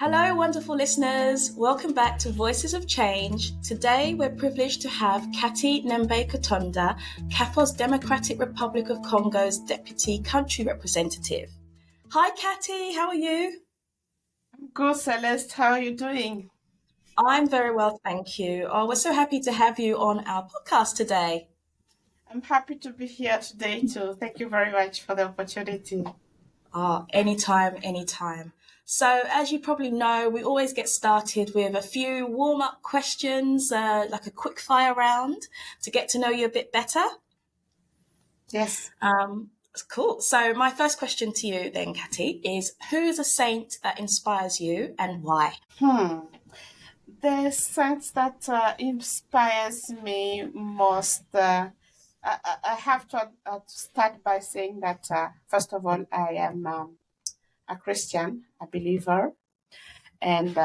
Hello, wonderful listeners. Welcome back to Voices of Change. Today, we're privileged to have Kati Nembe Katonda, CAFOD's Democratic Republic of Congo's Deputy Country Representative. Hi, Kati. How are you? Good, Celeste. How are you doing? I'm very well, thank you. Oh, we're so happy to have you on our podcast today. I'm happy to be here today too. Thank you very much for the opportunity. Anytime, anytime. So, as you probably know, we always get started with a few warm-up questions, like a quickfire round, to get to know you a bit better. Yes. Cool. So my first question to you then, Kati, is who is a saint that inspires you and why? The sense that inspires me most, I have to start by saying that, first of all, I am a Christian, a believer. And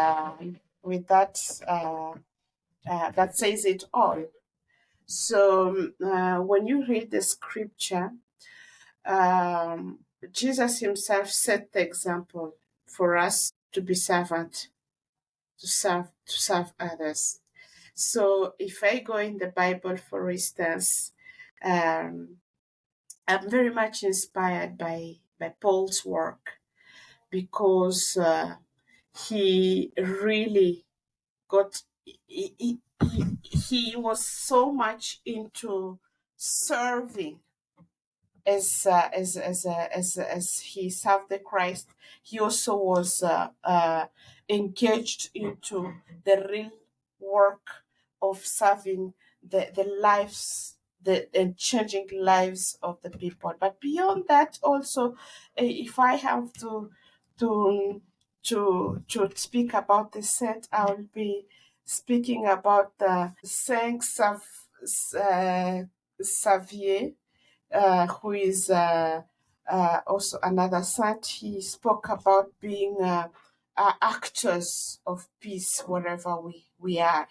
with that, that says it all. So when you read the scripture, Jesus himself set the example for us to be servant, to serve others. So if I go in the Bible, for instance, I'm very much inspired by Paul's work because he really got he was so much into serving as he served the Christ. He also was engaged into the real work of serving the lives and changing lives of the people. But beyond that, also, if I have to to speak about the saint, I will be speaking about the Saint Xavier, who is also another saint. He spoke about being actors of peace wherever we are.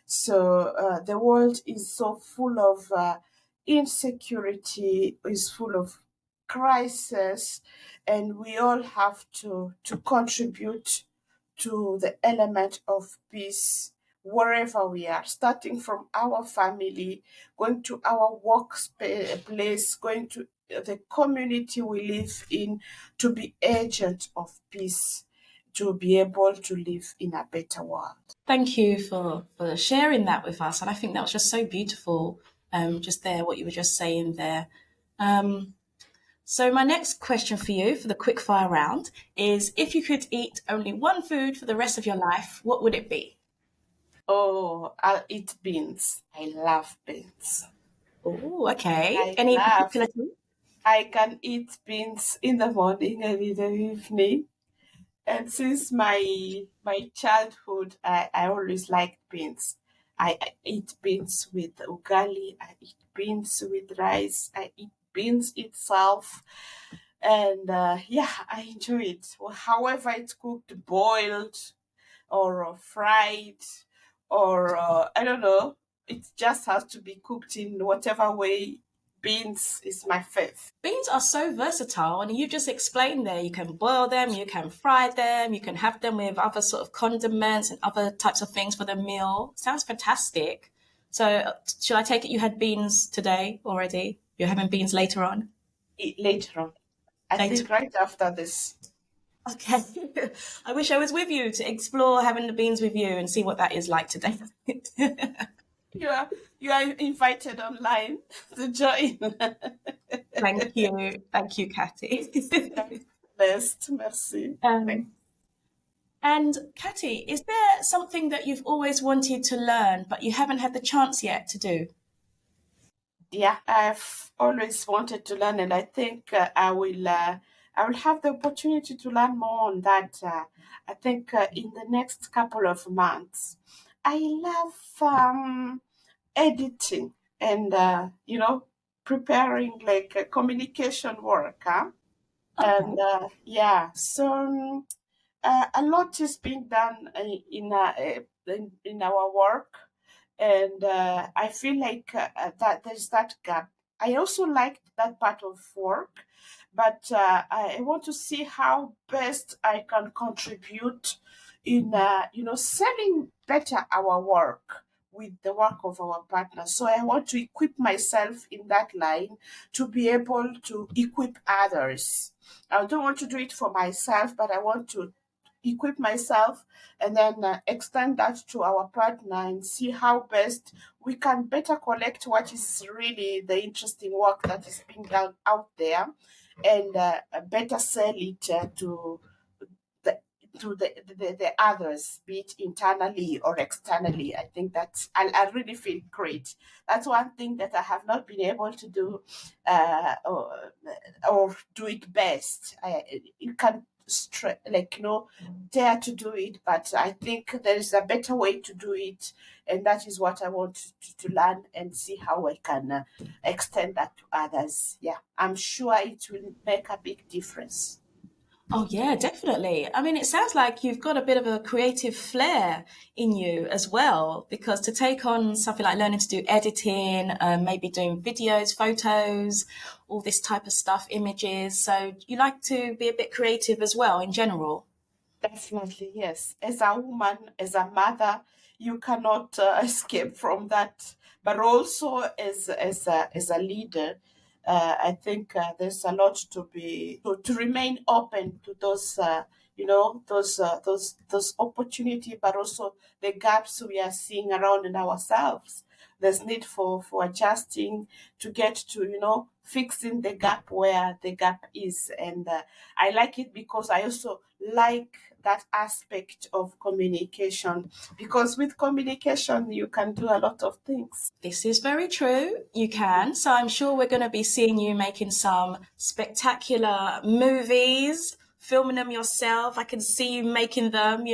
So the world is so full of insecurity, is full of crisis, and we all have to contribute to the element of peace wherever we are, starting from our family, going to our workplace, going to the community we live in, to be agent of peace, to be able to live in a better world. Thank you for sharing that with us. And I think that was just so beautiful, just there, what you were just saying there. So my next question for you for the quickfire round is if you could eat only one food for the rest of your life, what would it be? Oh, I'll eat beans. I love beans. Oh, okay. I Any love. particular thing? I can eat beans in the morning and in the evening. And since my childhood, I always liked beans. I eat beans with ugali. I eat beans with rice. I eat beans itself. And yeah, I enjoy it. However it's cooked, boiled or fried or I don't know. It just has to be cooked in whatever way. Beans is my fave. Beans are so versatile, and you just explained there. You can boil them, you can fry them, you can have them with other sort of condiments and other types of things for the meal. Sounds fantastic. So, should I take it you had beans today already? You're having beans later on? Eat later on. I Later. think right after this. Okay. I wish I was with you to explore having the beans with you and see what that is like today. You are you are invited online to join. Thank you. Thank you, Kathy. Blessed, merci. um, and Katty, is there something that you've always wanted to learn but you haven't had the chance yet to do? Yeah, I've always wanted to learn, and I think I will have the opportunity to learn more on that. I think in the next couple of months. I love editing and preparing like communication work. Huh? And Okay. yeah, so a lot is being done in our work, and I feel like that there's that gap. I also liked that part of work, but I want to see how best I can contribute in, selling better our work with the work of our partners. So I want to equip myself in that line to be able to equip others. I don't want to do it for myself, but I want to equip myself and then extend that to our partner and see how best we can better collect what is really the interesting work that is being done out there, and better sell it the the others, be it internally or externally. I think that's, I really feel great. That's one thing that I have not been able to do, or do it best. You can dare to do it, but I think there is a better way to do it, and that is what I want to learn and see how I can extend that to others. Yeah, I'm sure it will make a big difference. Oh, yeah, definitely. I mean, it sounds like you've got a bit of a creative flair in you as well, because to take on something like learning to do editing, maybe doing videos, photos, all this type of stuff, images. So you like to be a bit creative as well in general. Definitely, yes. As a woman, as a mother, you cannot escape from that. But also as a leader, I think there's a lot to remain open to those those opportunity, but also the gaps we are seeing around in ourselves. There's need for adjusting to get to fixing the gap where the gap is, and I like it because I also like that aspect of communication, because with communication you can do a lot of things. This is very true. You can. So I'm sure we're going to be seeing you making some spectacular movies, filming them yourself. I can see you making them,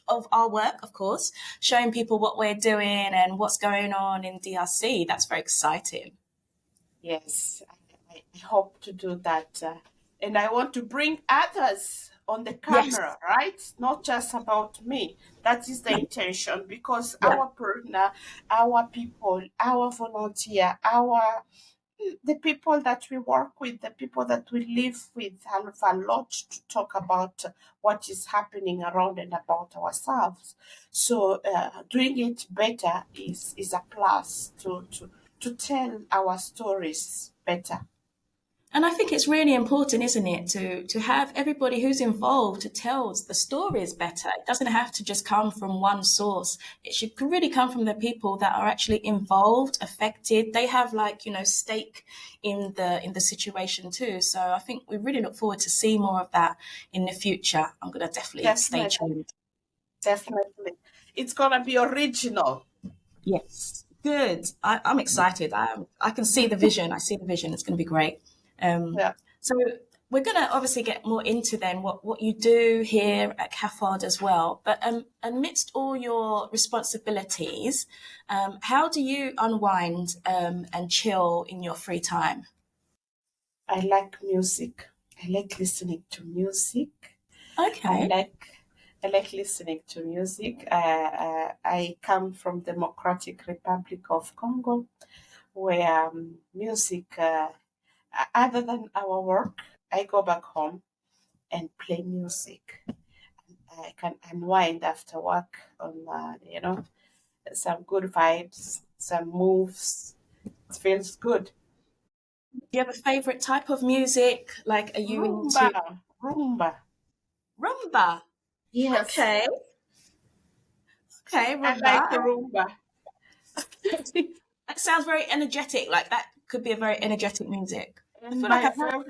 of our work, of course, showing people what we're doing and what's going on in DRC. That's very exciting. Yes, I hope to do that. And I want to bring others on the Yes. camera, right? Not just about me. That is the intention, because Yeah. our partner, our people, our volunteer, the people that we work with, the people that we live with, have a lot to talk about what is happening around and about ourselves. So doing it better is a plus to tell our stories better. And I think it's really important, isn't it, to have everybody who's involved to tell the stories better. It doesn't have to just come from one source. It should really come from the people that are actually involved, affected. They have stake in the situation too. So I think we really look forward to see more of that in the future. I'm going to definitely stay Definitely, tuned. definitely. It's gonna be original. Yes, good. I'm excited. I can see the vision. I see the vision. It's going to be great. Yeah. So we're going to obviously get more into then what you do here at CAFOD as well. But amidst all your responsibilities, how do you unwind and chill in your free time? I like music. I like listening to music. I Okay. like I like listening to music. I come from Democratic Republic of Congo, where music, other than our work, I go back home and play music. I can unwind after work on, some good vibes, some moves. It feels good. Do you have a favorite type of music? Like, are you Rumba, into rumba. rumba? Yes, Okay. Okay, I like rumba. rumba. That sounds very energetic. Like that could be a very energetic music. I And feel like I've heard.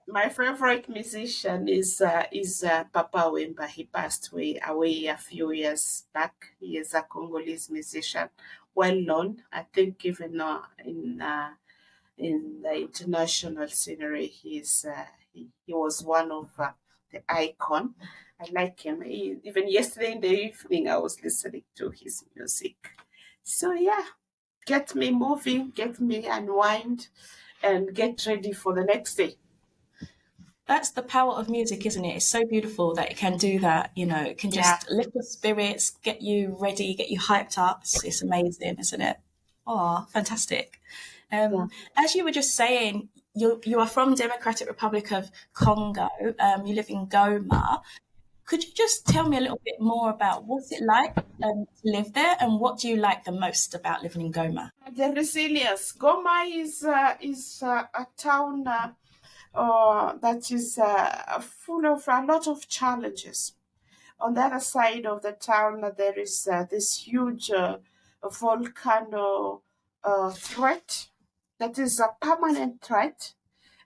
my favorite musician is Papa Wemba. He passed away a few years back. He is a Congolese musician, well known. I think even in the international scenery, he was one of the icon. I like him. Even yesterday in the evening, I was listening to his music. So yeah, get me moving, get me unwind, and get ready for the next day. That's the power of music, isn't it? It's so beautiful that it can do that. It can Yeah, just lift your spirits, get you ready, get you hyped up. It's amazing, isn't it? Oh, fantastic. yeah. As you were just saying, you are from Democratic Republic of Congo. You live in Goma. Could you just tell me a little bit more about what's it like to live there, and what do you like the most about living in Goma? The resilience. Goma is a town that is full of a lot of challenges. On the other side of the town, there is this huge volcano threat that is a permanent threat.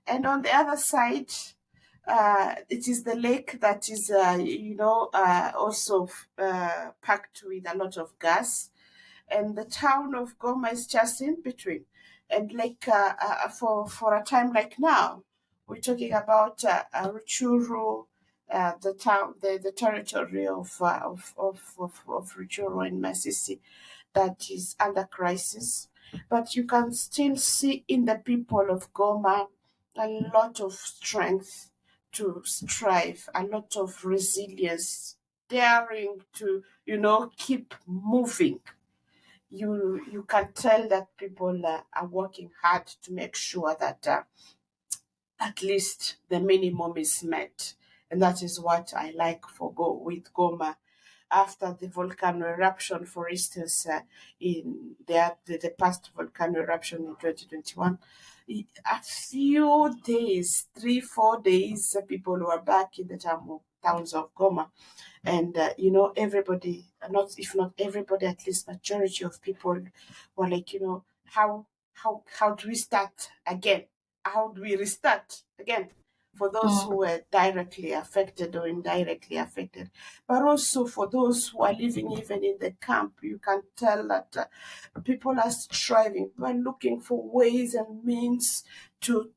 And on the other side, it is the lake that is, also packed with a lot of gas. And the town of Goma is just in between. And like for a time like now, we're talking about Ruchuru, the town, the territory of Ruchuru and Masisi that is under crisis. But you can still see in the people of Goma a lot of strength to strive, a lot of resilience, daring to, keep moving. You can tell that people are working hard to make sure that at least the minimum is met. And that is what I like with Goma. After the volcano eruption, for instance, in the past volcano eruption in 2021, a few days, 3-4 days, people were back in the towns of Goma. And, everybody, if not everybody, at least majority of people were like, how do we start again? How do we restart again? For those who were directly affected or indirectly affected, but also for those who are living even in the camp, you can tell that people are striving, by looking for ways and means to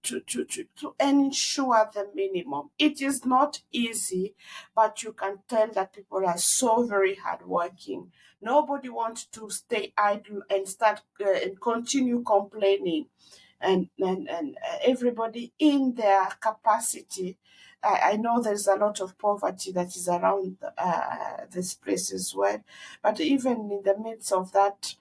ensure the minimum. It is not easy, but you can tell that people are so very hardworking. Nobody wants to stay idle and start and continue complaining. And everybody in their capacity. I know there's a lot of poverty that is around this place as well, but even in the midst of that,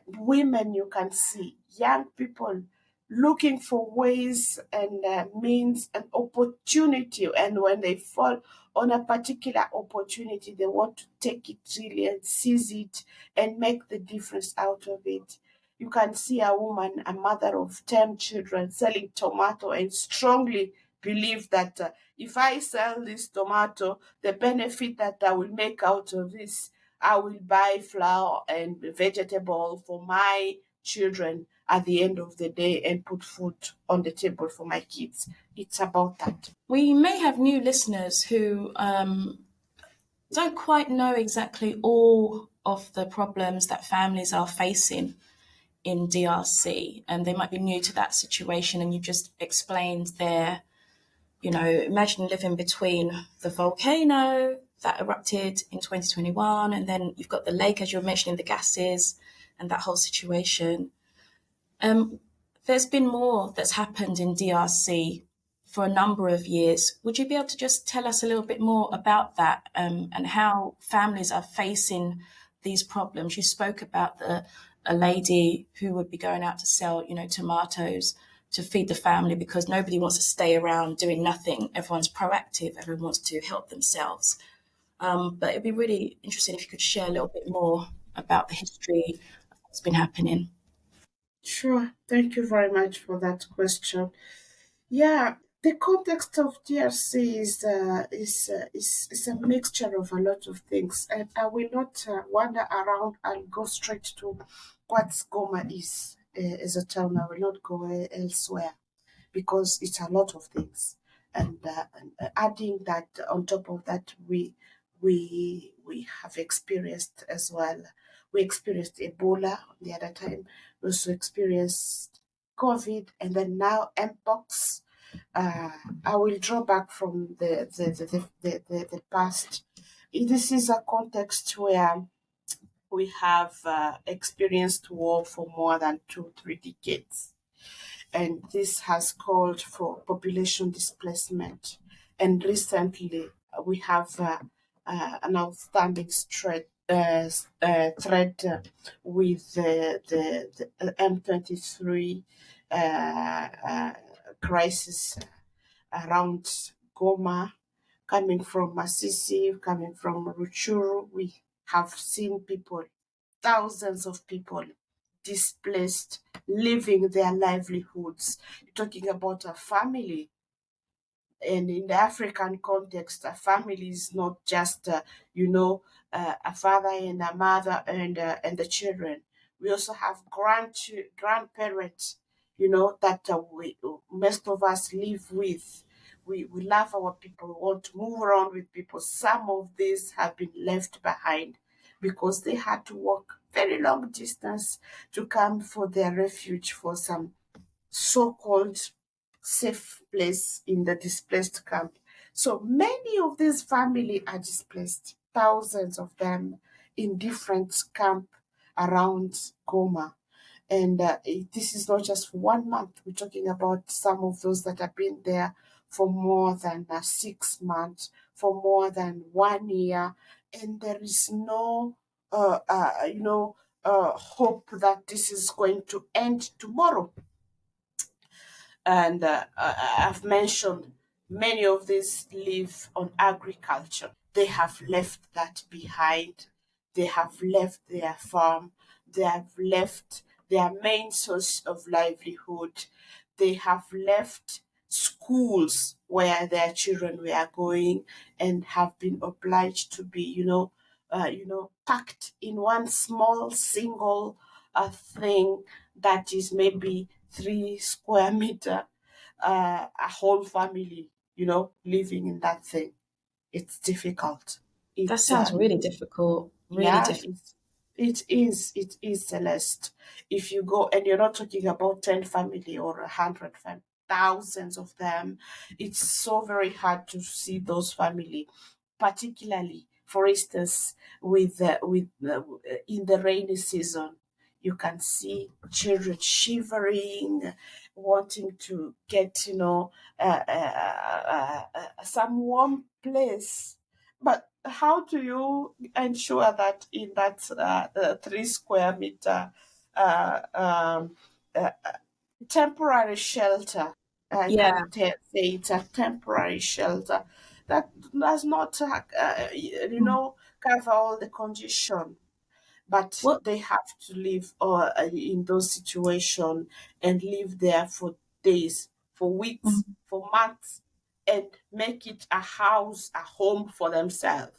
women, you can see young people looking for ways and means and opportunity, and when they fall on a particular opportunity, they want to take it really and seize it and make the difference out of it. You can see a woman, a mother of 10 children, selling tomato and strongly believe that if I sell this tomato, the benefit that I will make out of this, I will buy flour and vegetable for my children at the end of the day and put food on the table for my kids. It's about that. We may have new listeners who don't quite know exactly all of the problems that families are facing in DRC, and they might be new to that situation, and you just explained there, imagine living between the volcano that erupted in 2021, and then you've got the lake, as you were mentioning, the gases and that whole situation. There's been more that's happened in DRC for a number of years. Would you be able to just tell us a little bit more about that and how families are facing these problems? You spoke about a lady who would be going out to sell, tomatoes to feed the family because nobody wants to stay around doing nothing. Everyone's proactive. Everyone wants to help themselves. But it'd be really interesting if you could share a little bit more about the history of what's been happening. Sure. Thank you very much for that question. Yeah, the context of DRC is a mixture of a lot of things, and I will not wander around. I'll go straight to what Goma is as a town. I will not go elsewhere because it's a lot of things, and adding that on top of that, we have experienced as well. We experienced Ebola the other time. We also experienced COVID, and then now Mpox. I will draw back from the past. This is a context where we have experienced war for more than 2-3 decades, and this has called for population displacement. And recently, we have an outstanding threat with the M23 crisis around Goma, coming from Masisi, coming from Ruchuru. We have seen people, thousands of people displaced, leaving their livelihoods. You're talking about a family. And in the African context, a family is not just, a father and a mother and the children. We also have grandparents, that most of us live with. We love our people, we want to move around with people. Some of these have been left behind because they had to walk very long distance to come for their refuge for some so-called safe place in the displaced camp. So many of these families are displaced, thousands of them in different camps around Goma. And this is not just for 1 month. We're talking about some of those that have been there for more than 6 months, for more than 1 year. And there is no, hope that this is going to end tomorrow. And I've mentioned many of these live on agriculture. They have left that behind. They have left their farm. They have left their main source of livelihood. They have left schools where their children were going and have been obliged to be, packed in one small single thing that is maybe 3 square meter, a whole family, living in that thing. It's difficult. That It's sounds really difficult. Really yeah, difficult. it is, Celeste. If you go, and you're not talking about 10 family or 100 family, thousands of them, it's so very hard to see those family, particularly, for instance, with in the rainy season. You can see children shivering, wanting to get, some warm place. But how do you ensure that in that 3 square meter uh, um, uh, temporary shelter? I Yeah. can say it's a temporary shelter that does not, cover all the condition, but What? they have to live in those situations and live there for days, for weeks, Mhm. for months, and make it a house, a home for themselves.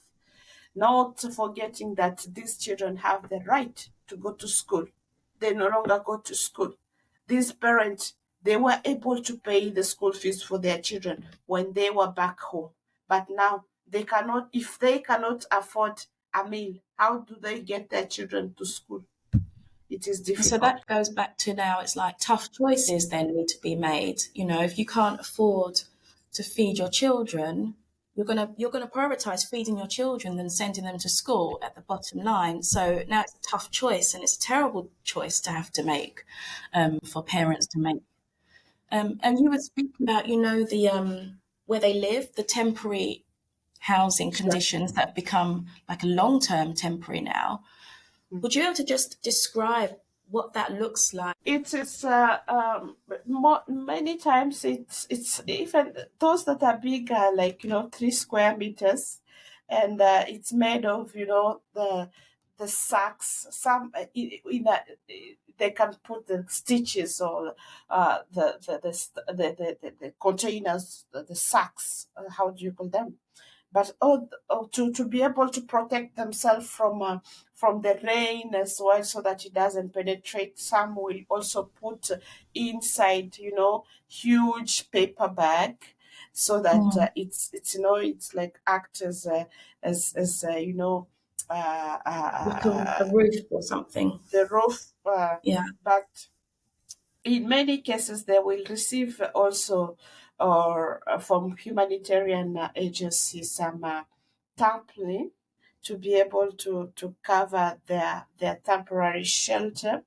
Not forgetting that these children have the right to go to school. They no longer go to school. These parents, they were able to pay the school fees for their children when they were back home. But now they cannot, if they cannot afford a meal, how do they get their children to school? It is And so difficult. that goes back to now, it's like tough choices then need to be made. If you can't afford to feed your children, you're gonna prioritize feeding your children than sending them to school at the bottom line. So now it's a tough choice, and it's a terrible choice to have to make, for parents to make. And you were speaking about, the where they live, the temporary housing Sure. conditions that have become like a long-term temporary now. Would you be able to just describe what that looks like? It is many times it's even those that are bigger, like 3 square meters, and it's made of the sacks. Some they can put the stitches or the containers, the sacks. How do you call them? But to be able to protect themselves from the rain as well, so that it doesn't penetrate. Some will also put inside, huge paper bag, so that Mm, it's like act as like a roof or something. the roof. Yeah. But in many cases, they will receive also, or from humanitarian agencies, some tarpaulin to be able to cover their temporary shelter.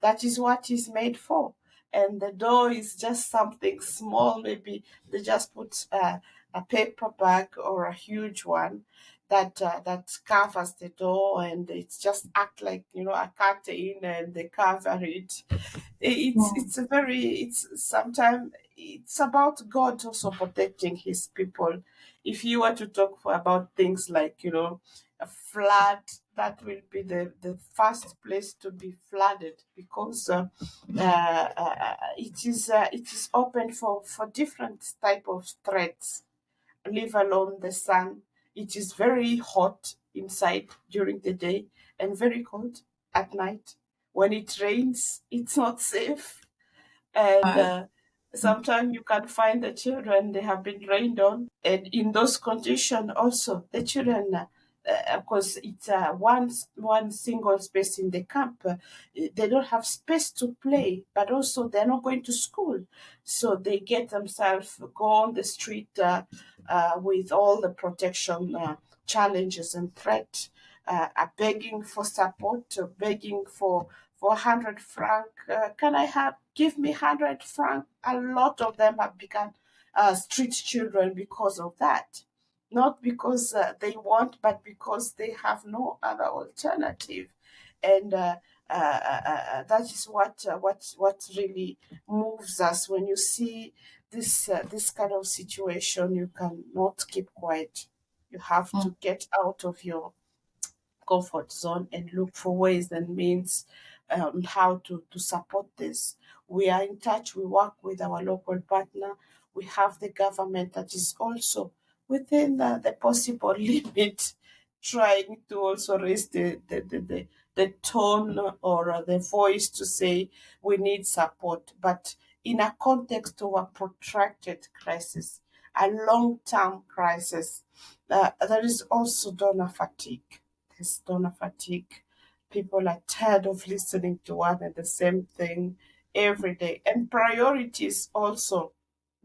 That is what is made for. And the door is just something small. Maybe they just put a paper bag or a huge one that covers the door, and it's just act like a curtain, and they cover it. It's sometimes it's about God also protecting his people. If you were to talk about things like, a flood, that will be the first place to be flooded, because it is open for different type of threats, leave alone the sun. It is very hot inside during the day and very cold at night. When it rains, it's not safe. And Right. sometimes you can find the children, they have been rained on. And in those conditions, also, the children, of course, it's one single space in the camp. They don't have space to play, but also they're not going to school. So they get themselves go on the street with all the protection challenges and threat, are begging for support, begging for 100 franc. Can I give me 100 franc? A lot of them have become street children because of that. Not because they want, but because they have no other alternative. And that is what really moves us. When you see this kind of situation, you cannot keep quiet. You have to get out of your comfort zone and look for ways and means how to support this. We are in touch, we work with our local partner. We have the government that is also within the possible limit, trying to also raise the tone or the voice to say we need support, but in a context of a protracted crisis, a long-term crisis. There is also donor fatigue. There's donor fatigue. People are tired of listening to one and the same thing every day. And priorities also.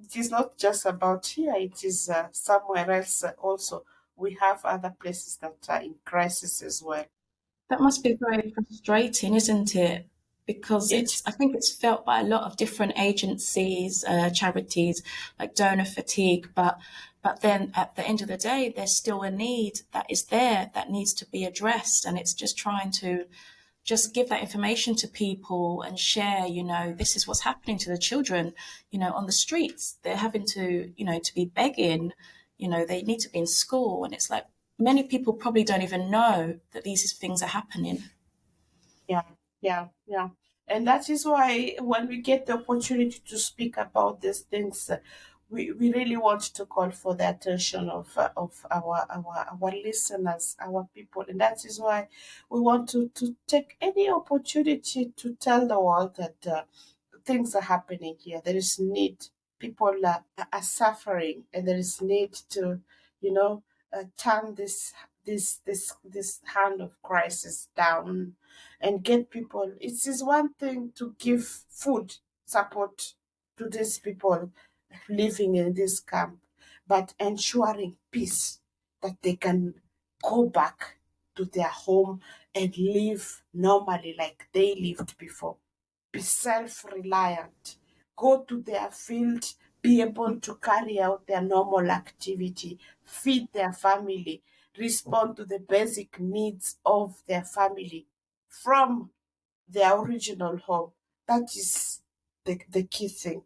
It is not just about here, it is somewhere else also. We have other places that are in crisis as well. That must be very frustrating, isn't it? Because It, I think it's felt by a lot of different agencies, charities, like donor fatigue. But then at the end of the day, there's still a need that is there that needs to be addressed. And it's just trying to just give that information to people and share, this is what's happening to the children, on the streets. They're having to, to be begging, they need to be in school. And it's like, many people probably don't even know that these things are happening. yeah, yeah. And that is why when we get the opportunity to speak about these things, we really want to call for the attention of our listeners, our people. And that is why we want to take any opportunity to tell the world that things are happening here. There is need. People are suffering, and there is need to, turn this hand of crisis down and get people. It is one thing to give food support to these people living in this camp, but ensuring peace, that they can go back to their home and live normally like they lived before. Be self-reliant, go to their field, be able to carry out their normal activity, feed their family, respond to the basic needs of their family from their original home. That is the key thing.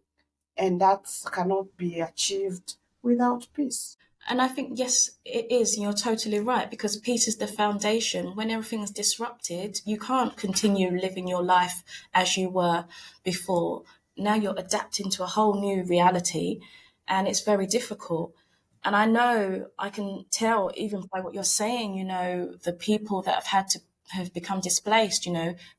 And that cannot be achieved without peace. And I think, yes, it is. And you're totally right, because peace is the foundation. When everything's disrupted, you can't continue living your life as you were before. Now you're adapting to a whole new reality, and it's very difficult. And I know, I can tell even by what you're saying, the people that have become displaced,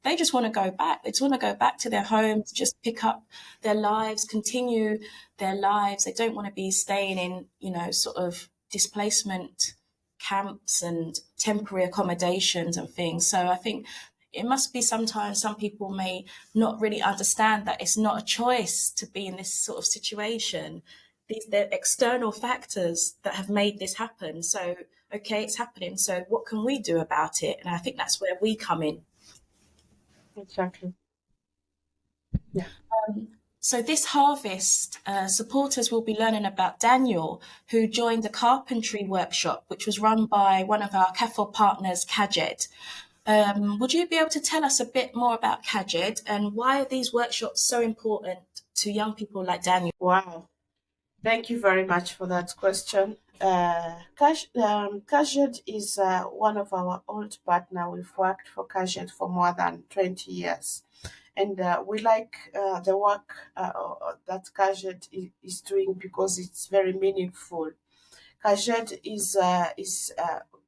they just want to go back. They just want to go back to their homes, just pick up their lives, continue their lives. They don't want to be staying in, sort of displacement camps and temporary accommodations and things. So I think it must be sometimes some people may not really understand that it's not a choice to be in this sort of situation. They're external factors that have made this happen. So, okay, it's happening. So what can we do about it? And I think that's where we come in. Exactly. Yeah. So this harvest, supporters will be learning about Daniel, who joined a carpentry workshop, which was run by one of our CAFOD partners, CAJED. Would you be able to tell us a bit more about CAGED and why are these workshops so important to young people like Daniel? Wow. Thank you very much for that question. Kajed is one of our old partner. We've worked for Kajed for more than 20 years. And we like the work that Kajed is doing because it's very meaningful. Kajed is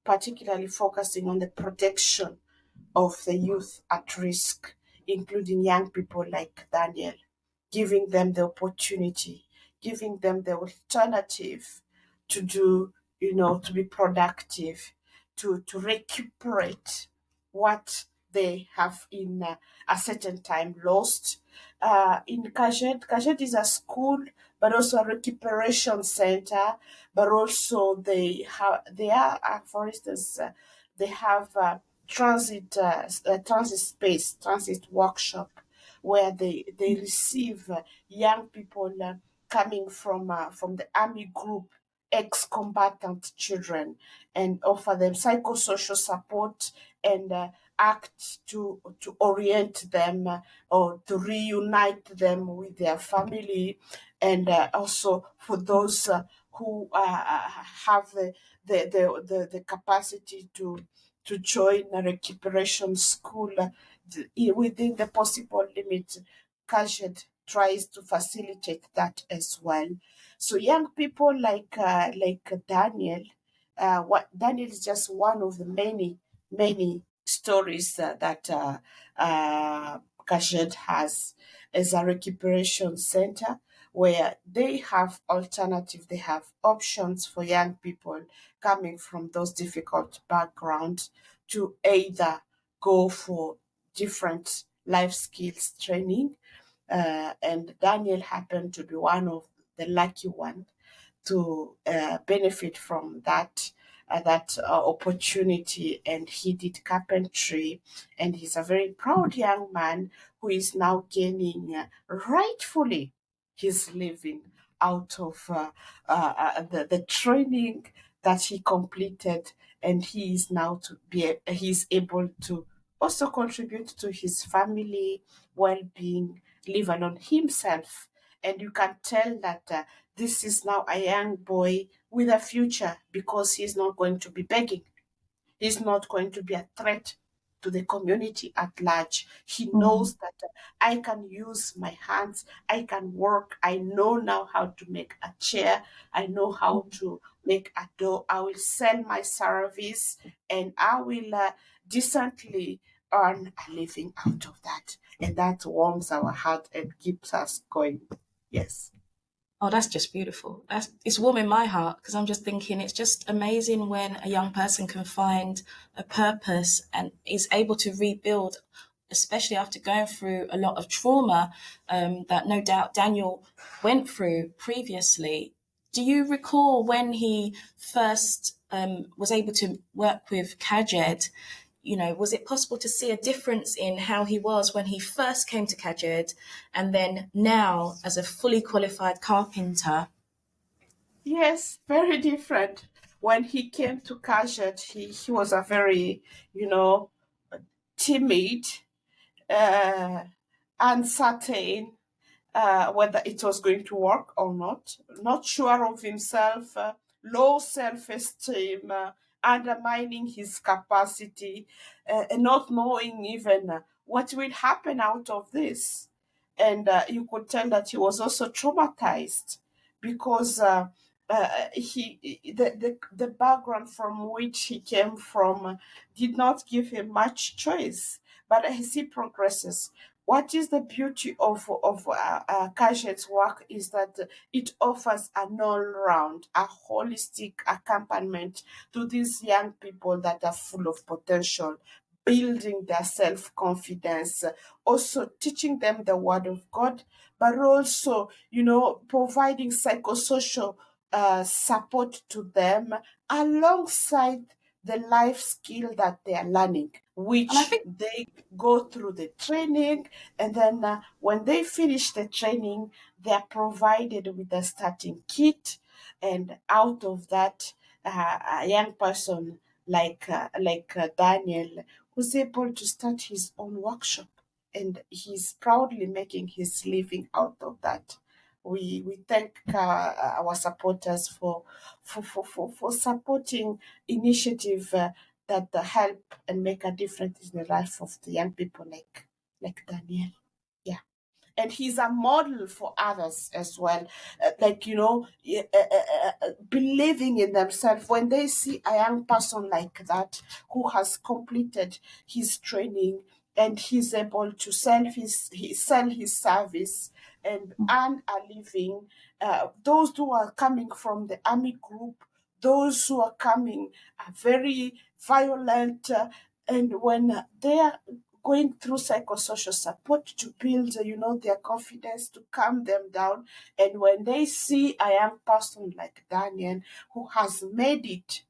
particularly focusing on the protection of the youth at risk, including young people like Daniel, giving them the opportunity, giving them the alternative to do, to be productive, to recuperate what they have in a certain time lost. In Kajet is a school, but also a recuperation center, but also they are, for instance, they have transit space, transit workshop, where they receive young people coming from the army group, ex-combatant children, and offer them psychosocial support and act to orient them or to reunite them with their family, and also for those who have the capacity to join a recuperation school within the possible limits. Kashet tries to facilitate that as well. So young people like Daniel, what Daniel is just one of the many stories that Kashet has as a recuperation center where they have alternative, they have options for young people coming from those difficult backgrounds to either go for different life skills training. And Daniel happened to be one of the lucky one to benefit from that opportunity, and he did carpentry, and he's a very proud young man who is now gaining rightfully his living out of the training that he completed, and he is now he's able to also contribute to his family well-being, live alone himself, and you can tell that this is now a young boy with a future because he's not going to be begging. He's not going to be a threat to the community at large. He knows that I can use my hands, I can work, I know now how to make a chair, I know how to make a door, I will sell my service, and I will decently earn a living out of that. And that warms our heart and keeps us going. Yes. Oh, that's just beautiful. It's warming my heart because I'm just thinking it's just amazing when a young person can find a purpose and is able to rebuild, especially after going through a lot of trauma that no doubt Daniel went through previously. Do you recall when he first was able to work with Kajed? Was it possible to see a difference in how he was when he first came to Kajed and then now as a fully qualified carpenter? Yes, very different. When he came to Kajet, he was a very, you know, timid, uh, uncertain, whether it was going to work or not sure of himself, low self esteem, undermining his capacity, and not knowing even what will happen out of this. And you could tell that he was also traumatized because the background from which he came from did not give him much choice. But as he progresses, what is the beauty of Kashet's work is that it offers an all-round, a holistic accompaniment to these young people that are full of potential, building their self-confidence, also teaching them the word of God, but also, providing psychosocial support to them alongside the life skill that they are learning, And I which think they go through the training, and then when they finish the training, they are provided with a starting kit, and out of that, a young person like Daniel, who's able to start his own workshop, and he's proudly making his living out of that. We thank our supporters for supporting initiative that help and make a difference in the life of the young people like Daniel. Yeah, and he's a model for others as well. Believing in themselves when they see a young person like that who has completed his training and he's able to sell his service and earn a living. Those who are coming from the army group, those who are coming are very violent, and when they are going through psychosocial support to build, their confidence, to calm them down. And when they see a young person like Daniel who has made it,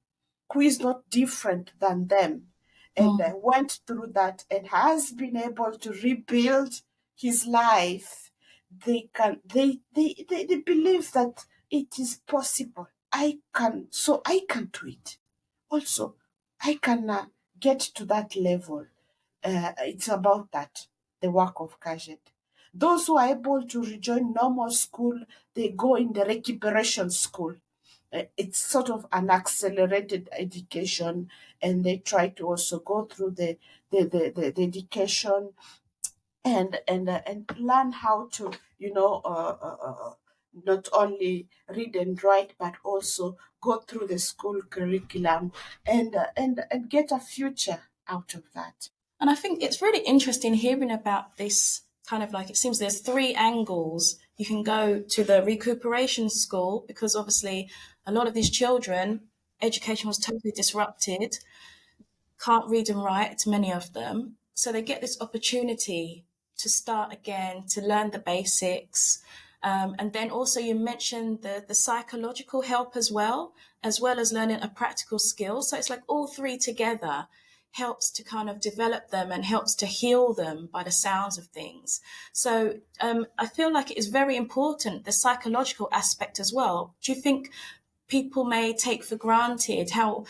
who is not different than them, and went through that and has been able to rebuild his life, they believe that it is possible. I can do it. Also, I can get to that level. It's about that, the work of CAFOD. Those who are able to rejoin normal school, they go in the recuperation school. It's sort of an accelerated education, and they try to also go through the education and learn how to, not only read and write, but also go through the school curriculum and get a future out of that. And I think it's really interesting hearing about this kind of like, it seems there's three angles. You can go to the recuperation school because obviously a lot of these children, education was totally disrupted, can't read and write, many of them. So they get this opportunity to start again, to learn the basics. And then also you mentioned the psychological help as well as learning a practical skill. So it's like all three together helps to kind of develop them and helps to heal them by the sounds of things. So I feel like it is very important, the psychological aspect as well. Do you think people may take for granted how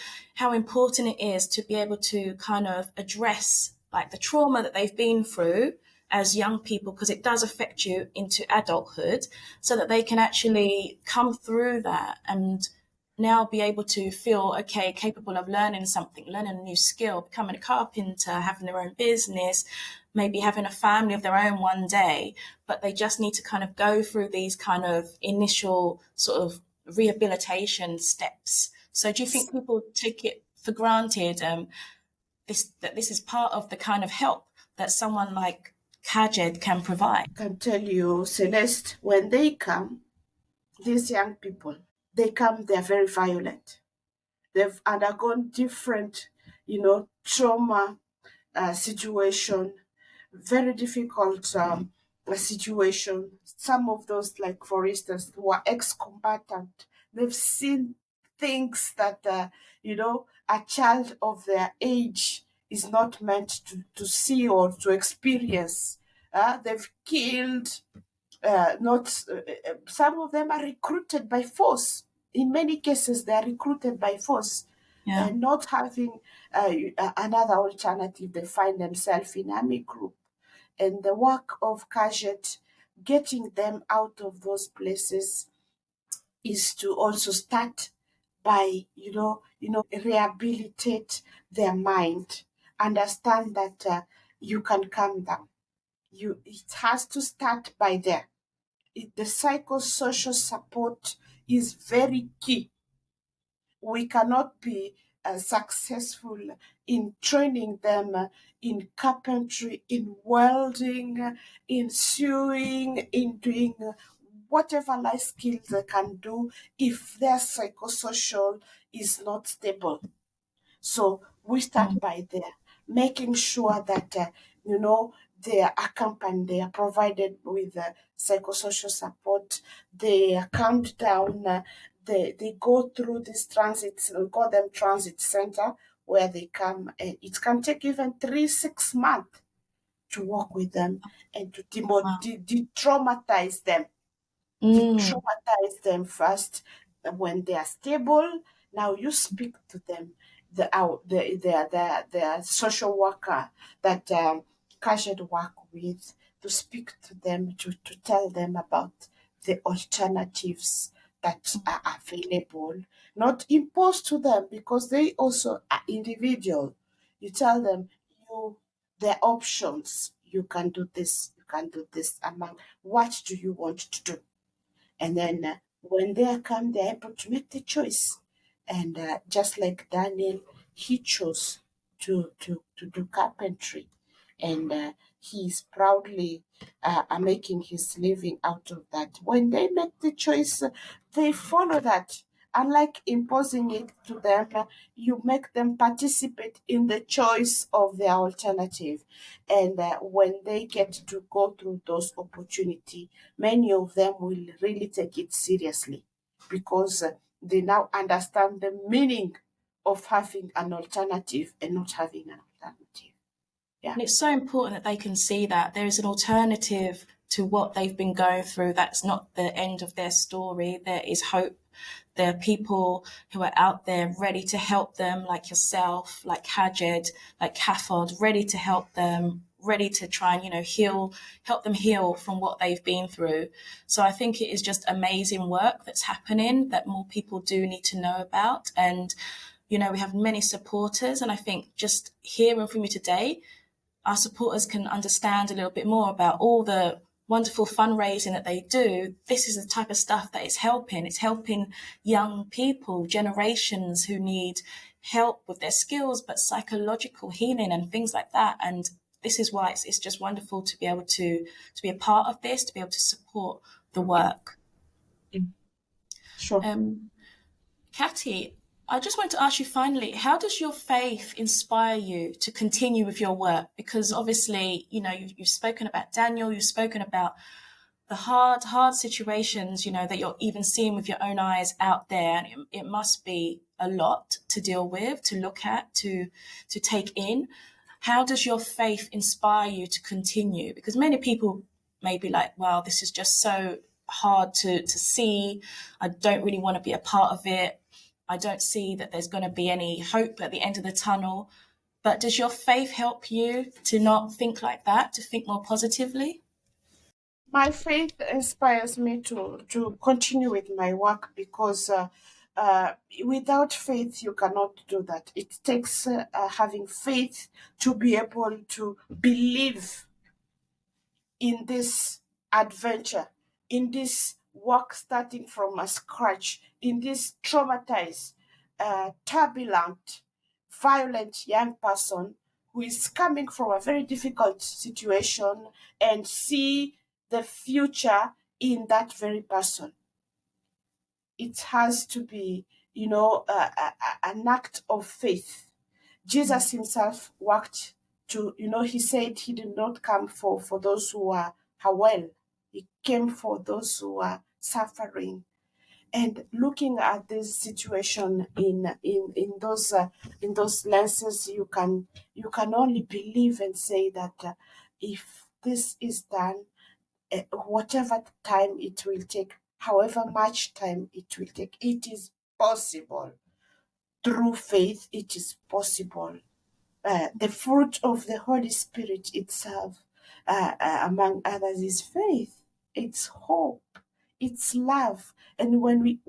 important it is to be able to kind of address like the trauma that they've been through as young people, because it does affect you into adulthood, so that they can actually come through that and now be able to feel, okay, capable of learning something, learning a new skill, becoming a carpenter, having their own business, maybe having a family of their own one day, but they just need to kind of go through these kind of initial sort of rehabilitation steps. So do you think people take it for granted, that this is part of the kind of help that someone like CAFOD can provide? I can tell you, Celeste, when they come, these young people, they're very violent. They've undergone different, trauma situation, very difficult situation. Some of those, like for instance, were ex-combatant. They've seen things that, a child of their age is not meant to see or to experience. They've killed, not some of them are recruited by force. In many cases, they are recruited by force, and not having another alternative. They find themselves in army group, and the work of CAFOD, getting them out of those places, is to also start by rehabilitate their mind, understand that you can calm down. It has to start by there. The psychosocial support is very key. We cannot be successful in training them in carpentry, in welding, in sewing, in doing whatever life skills they can do if their psychosocial is not stable. So we start by there, making sure that, they are accompanied, they are provided with psychosocial support, they are calmed down, they go through this transit, we call them transit center, where they come, and it can take even 3-6 months to work with them and to de-traumatize them. De-traumatize them first. When they are stable, now you speak to them the social worker that CAFOD work with, to speak to them, to tell them about the alternatives that are available, not imposed to them, because they also are individual. You tell them, their options. You can do this, you can do this. Among what do you want to do? And then when they come, they're able to make the choice. And just like Daniel, he chose to do carpentry. And he's proudly making his living out of that. When they make the choice, they follow that. Unlike imposing it to them, you make them participate in the choice of their alternative. And when they get to go through those opportunities, many of them will really take it seriously, because they now understand the meaning of having an alternative and not having an alternative. Yeah. And it's so important that they can see that there is an alternative to what they've been going through. That's not the end of their story. There is hope. There are people who are out there ready to help them, like yourself, like Hajed, like CAFOD, ready to help them, ready to try and, help them heal from what they've been through. So I think it is just amazing work that's happening that more people do need to know about. And, we have many supporters. And I think just hearing from you today, our supporters can understand a little bit more about all the wonderful fundraising that they do. This is the type of stuff that it's helping. It's helping young people, generations who need help with their skills, but psychological healing and things like that. And this is why it's just wonderful to be able to be a part of this, to be able to support the work. Sure. Katy, I just want to ask you finally, how does your faith inspire you to continue with your work? Because obviously, you've spoken about Daniel, you've spoken about the hard situations, that you're even seeing with your own eyes out there. And it must be a lot to deal with, to look at, to take in. How does your faith inspire you to continue? Because many people may be like, wow, this is just so hard to see. I don't really want to be a part of it. I don't see that there's going to be any hope at the end of the tunnel. But does your faith help you to not think like that, to think more positively? My faith inspires me to continue with my work, because without faith, you cannot do that. It takes having faith to be able to believe in this adventure, in this work starting from a scratch, in this traumatized, turbulent, violent young person who is coming from a very difficult situation, and see the future in that very person. It has to be, an act of faith. Jesus himself worked to, he said he did not come for those who are well. He came for those who are suffering. And looking at this situation in those lenses, you can only believe and say that if this is done, whatever time it will take, however much time it will take, it is possible. Through faith, it is possible. The fruit of the Holy Spirit itself, among others, is faith. It's hope. It's love. And when we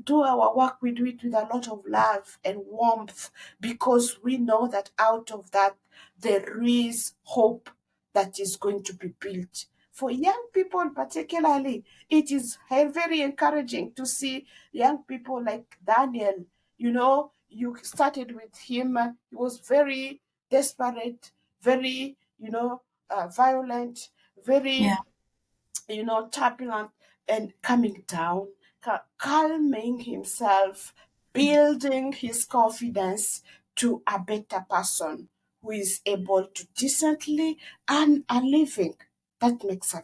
do our work, we do it with a lot of love and warmth, because we know that out of that there is hope that is going to be built. For young people particularly, it is very encouraging to see young people like Daniel. You started with him. He was very desperate, very, violent, very, turbulent, and coming down, calming himself, building his confidence to a better person who is able to decently earn a living. That makes a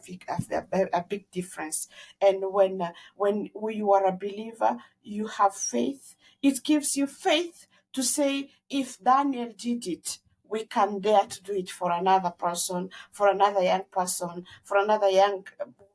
big difference. And when you are a believer, you have faith. It gives you faith to say, if Daniel did it, we can dare to do it for another person, for another young person, for another young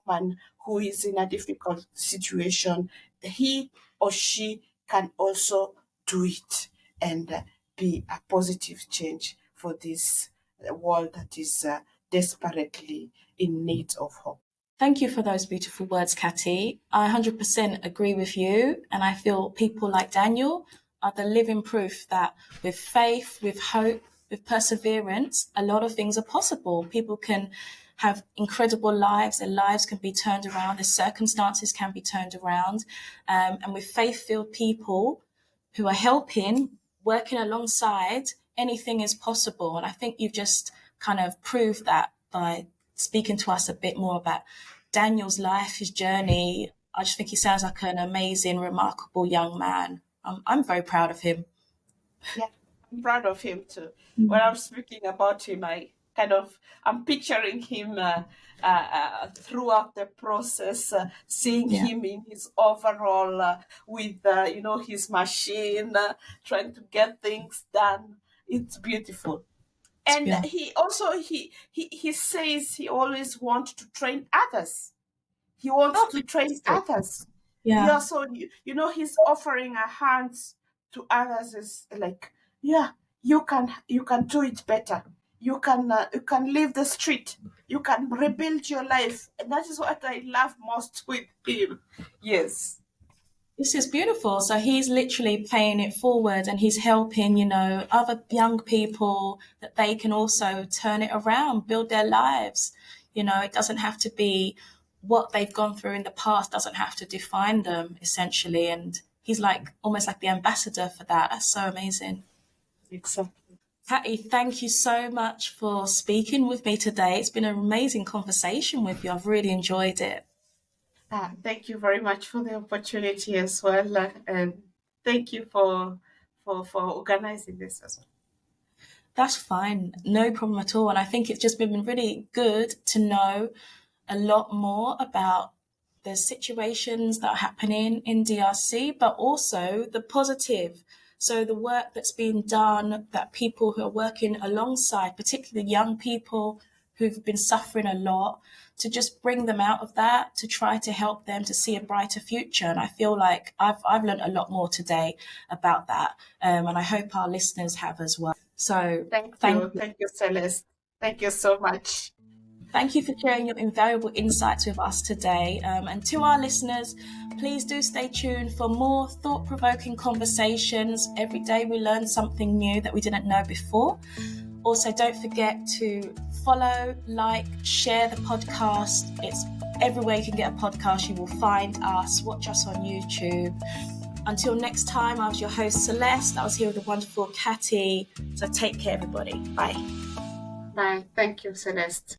woman who is in a difficult situation. He or she can also do it and be a positive change for this world that is desperately in need of hope. Thank you for those beautiful words, Katy. I 100% agree with you. And I feel people like Daniel are the living proof that with faith, with hope, with perseverance, a lot of things are possible. People can have incredible lives. Their lives can be turned around. Their circumstances can be turned around. And with faith-filled people who are helping, working alongside, anything is possible. And I think you've just kind of proved that by speaking to us a bit more about Daniel's life, his journey. I just think he sounds like an amazing, remarkable young man. I'm very proud of him. Yeah, I'm proud of him too. When I'm speaking about him, I'm picturing him throughout the process, seeing him in his overall with his machine, trying to get things done. It's beautiful. And he also he says he always wants to train others. He wants to train others. Yeah. So he's offering a hand to others. Is like, you can do it better. You can leave the street. You can rebuild your life, and that is what I love most with him. Yes. This is beautiful. So he's literally paying it forward, and he's helping, other young people that they can also turn it around, build their lives. It doesn't have to be what they've gone through in the past, doesn't have to define them, essentially. And he's almost like the ambassador for that. That's so amazing. Exactly. Katy, thank you so much for speaking with me today. It's been an amazing conversation with you. I've really enjoyed it. Thank you very much for the opportunity as well, and thank you for organizing this as well. That's fine, no problem at all. And I think it's just been really good to know a lot more about the situations that are happening in DRC, but also the positive. So the work that's being done, that people who are working alongside, particularly young people who've been suffering a lot, to just bring them out of that, to try to help them to see a brighter future. And I feel like I've learned a lot more today about that. And I hope our listeners have as well. So thank you, Celeste. Thank you so much. Thank you for sharing your invaluable insights with us today. And to our listeners, please do stay tuned for more thought-provoking conversations. Every day we learn something new that we didn't know before. Also, don't forget to follow, like, share the podcast. It's everywhere you can get a podcast. You will find us. Watch us on YouTube. Until next time, I was your host, Celeste. I was here with the wonderful Katy. So take care, everybody. Bye. Bye. Thank you, Celeste.